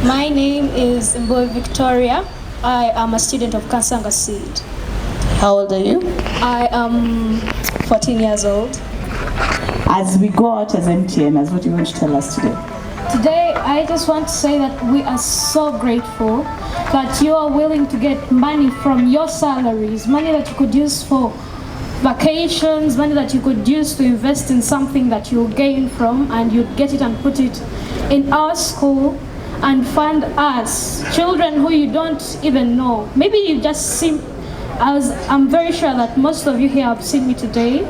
My name is Mboy Victoria. I am a student of Kansanga Seed. How old are you? I am 14 years old. As we go out as MTN, as what you want to tell us today? Today, I just want to say that we are so grateful that you are willing to get money from your salaries, money that you could use for vacations, money that you could use to invest in something that you'll gain from, and you'd get it and put it in our school and fund us, children who you don't even know. Maybe you just see, I'm very sure that most of you here have seen me today,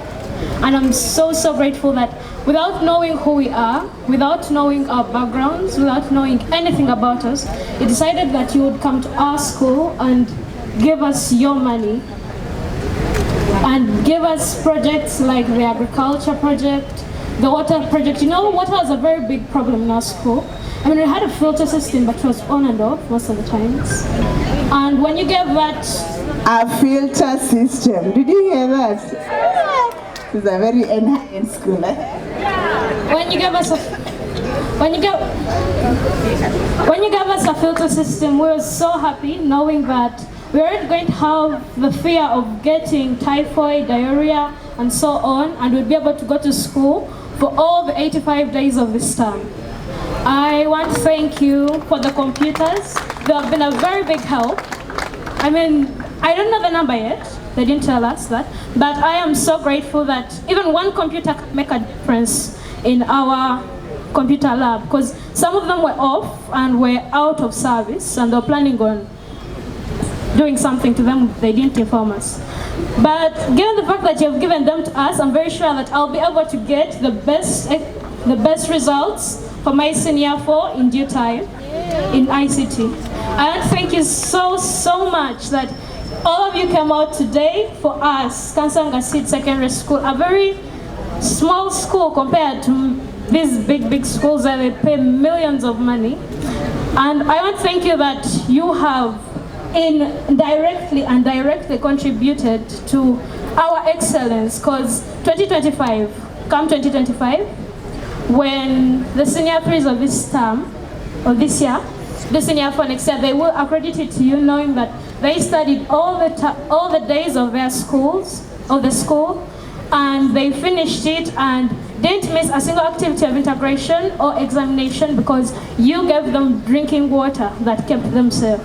and I'm so grateful that without knowing who we are, without knowing our backgrounds, without knowing anything about us, you decided that you would come to our school and give us your money and give us projects like the agriculture project, the water project. You know, water was a very big problem in our school. I mean, we had a filter system, but it was on and off most of the times. And when you gave that... A filter system. Did you hear that? It's a very enhanced school, eh? When you gave us a filter system, we were so happy knowing that we weren't going to have the fear of getting typhoid, diarrhea, and so on, and we'd be able to go to school for all the 85 days of this term. I want to thank you for the computers. They have been a very big help. I mean, I don't know the number yet. They didn't tell us that. But I am so grateful that even one computer can make a difference in our computer lab, because some of them were off and were out of service, and they were planning on doing something to them. They didn't inform us. But given the fact that you have given them to us, I'm very sure that I'll be able to get the best results for my senior 4 in due time in ICT. I want to thank you so much that all of you came out today for us, Kansanga Seed Secondary School, a very small school compared to these big schools that they pay millions of money. And I want to thank you that you have indirectly and directly contributed to our excellence, because 2025, when the senior 3s of this term, or this year, the senior 4 next year, they will accredit it to you, knowing that they studied all the days of their schools, of the school, and they finished it and didn't miss a single activity of integration or examination, because you gave them drinking water that kept them safe.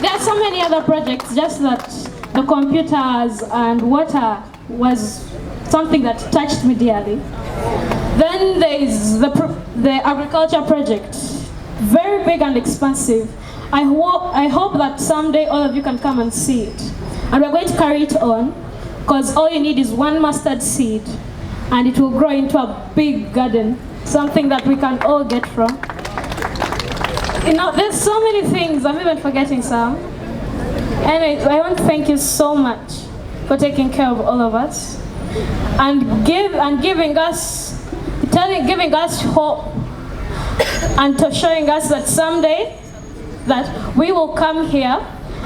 There are so many other projects, just that the computers and water was something that touched me dearly. Then there is the agriculture project, very big and expensive. I hope that someday all of you can come and see it. And we're going to carry it on, because all you need is one mustard seed, and it will grow into a big garden, something that we can all get from. You know, there's so many things, I'm even forgetting some. Anyway, I want to thank you so much for taking care of all of us and giving us hope, and to showing us that someday that we will come here,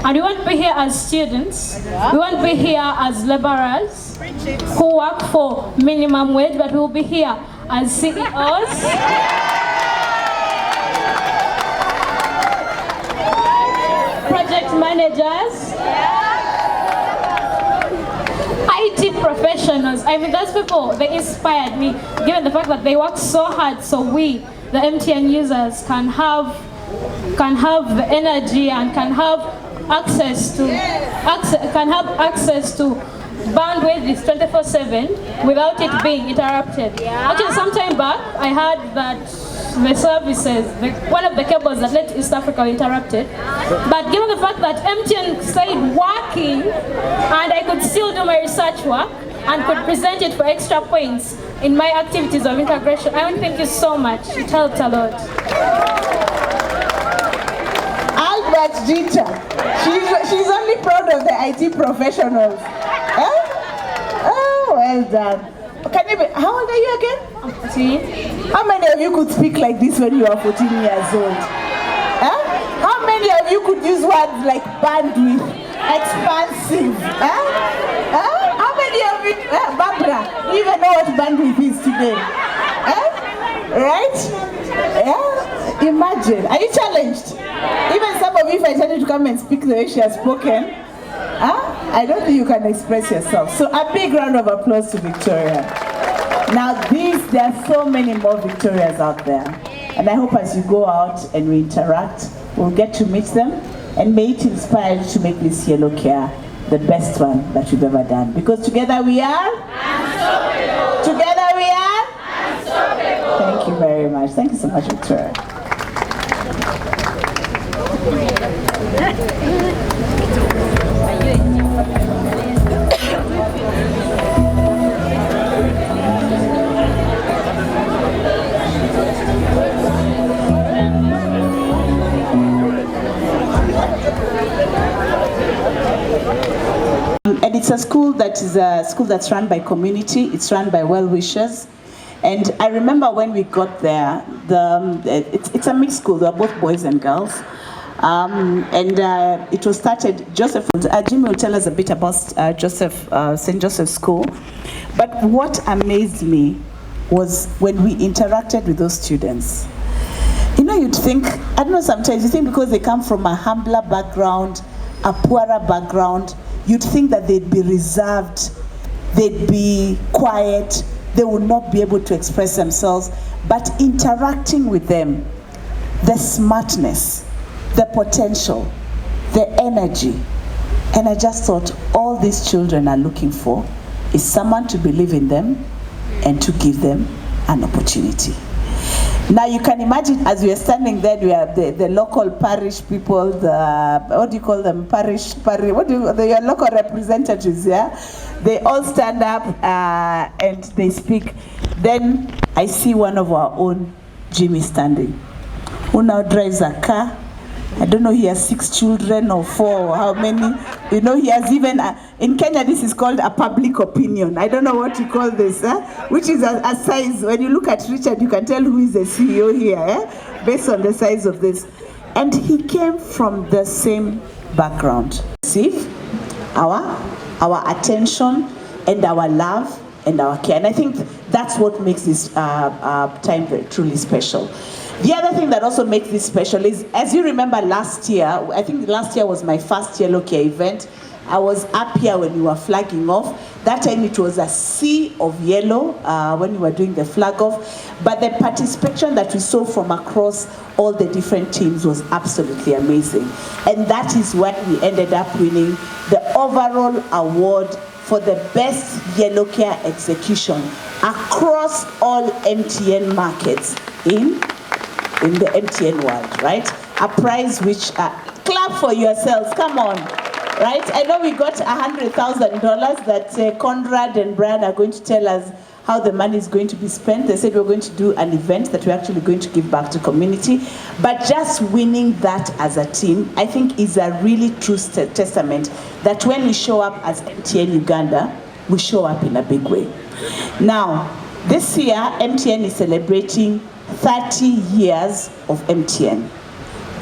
and we won't be here as students, we won't be here as laborers who work for minimum wage, but we will be here as CEOs, project managers, IT professionals. I mean, those people, they inspired me, given the fact that they work so hard, so we, the MTN users, can have the energy and can have access to bandwidth is 24/7 without it being interrupted. Actually, some time back, I heard that the services, one of the cables that led to East Africa were interrupted. But given the fact that MTN stayed working, and I could still do my research work and could present it for extra points in my activities of integration, I want to thank you so much. It helped a lot. Albert Jita, she's only proud of the IT professionals. Huh? Oh, well done. How old are you again? I'm 14. How many of you could speak like this when you are 14 years old? Huh? How many of you could use words like bandwidth, expansive? Huh? Huh? How many of you, Barbara, do you even know what bandwidth is today? Huh? Right? Yeah? Imagine. Are you challenged? Even some of you, if I tell you to come and speak the way she has spoken, I don't think you can express yourself. So a big round of applause to Victoria. Now there are so many more Victorias out there. And I hope as you go out and we interact, we'll get to meet them. And may it inspire you to make this yellow care the best one that you've ever done. Because together we are unstoppable. Together we are unstoppable. Thank you very much. Thank you so much, Victoria. And it's a school that is a school that's run by community. It's run by well-wishers. And I remember when we got there, it's a mixed school. There are both boys and girls. It was started, Jimmy will tell us a bit about St. Joseph's School. But what amazed me was when we interacted with those students. You know, you'd think, I don't know, sometimes you think because they come from a humbler background, a poorer background, you'd think that they'd be reserved, they'd be quiet, they would not be able to express themselves. But interacting with them, the smartness, the potential, the energy, and I just thought all these children are looking for is someone to believe in them and to give them an opportunity. Now you can imagine as we are standing there, we have the local parish people, what do you call them, your local representatives, yeah? They all stand up and they speak. Then I see one of our own, Jimmy, standing, who now drives a car. I don't know, he has 6 children or 4 or how many. You know, he has even, in Kenya this is called a public opinion. I don't know what you call this, which is a size. When you look at Richard, you can tell who is the CEO here, based on the size of this. And he came from the same background. Receive our attention and our love and our care. And I think that's what makes this time very, truly special. The other thing that also makes this special is, as you remember last year, I think last year was my first Yellow Care event. I was up here when we were flagging off. That time it was a sea of yellow when we were doing the flag off. But the participation that we saw from across all the different teams was absolutely amazing. And that is why we ended up winning the overall award for the best Yellow Care execution across all MTN markets in the MTN world, right? A prize which, clap for yourselves, come on, right? I know we got $100,000 that Conrad and Brian are going to tell us how the money is going to be spent. They said we're going to do an event that we're actually going to give back to community. But just winning that as a team, I think is a really true testament that when we show up as MTN Uganda, we show up in a big way. Now, this year, MTN is celebrating 30 years of MTN.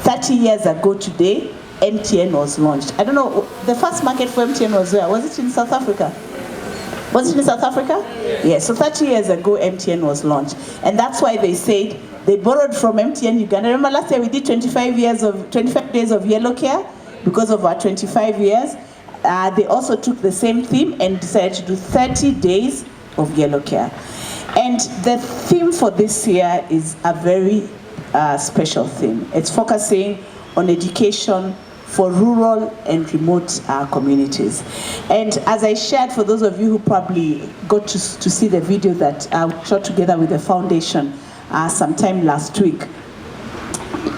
30 years ago today, MTN was launched. I don't know, the first market for MTN was where? Was it in South Africa? Was it in South Africa? Yes, so 30 years ago, MTN was launched. And that's why they said they borrowed from MTN Uganda. Remember last year we did 25 days of Yellow Care because of our 25 years. They also took the same theme and decided to do 30 days of Yellow Care. And the theme for this year is a very special theme. It's focusing on education for rural and remote communities. And as I shared, for those of you who probably got to see the video that I shot together with the foundation sometime last week,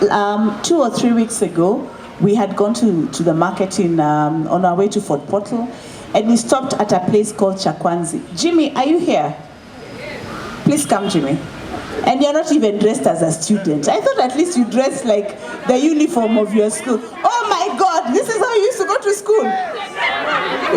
2 or 3 weeks ago, we had gone to the market on our way to Fort Portal, and we stopped at a place called Chakwanzi. Jimmy, are you here? Please come, Jimmy. And you're not even dressed as a student. I thought at least you dressed like the uniform of your school. Oh my God, this is how you used to go to school.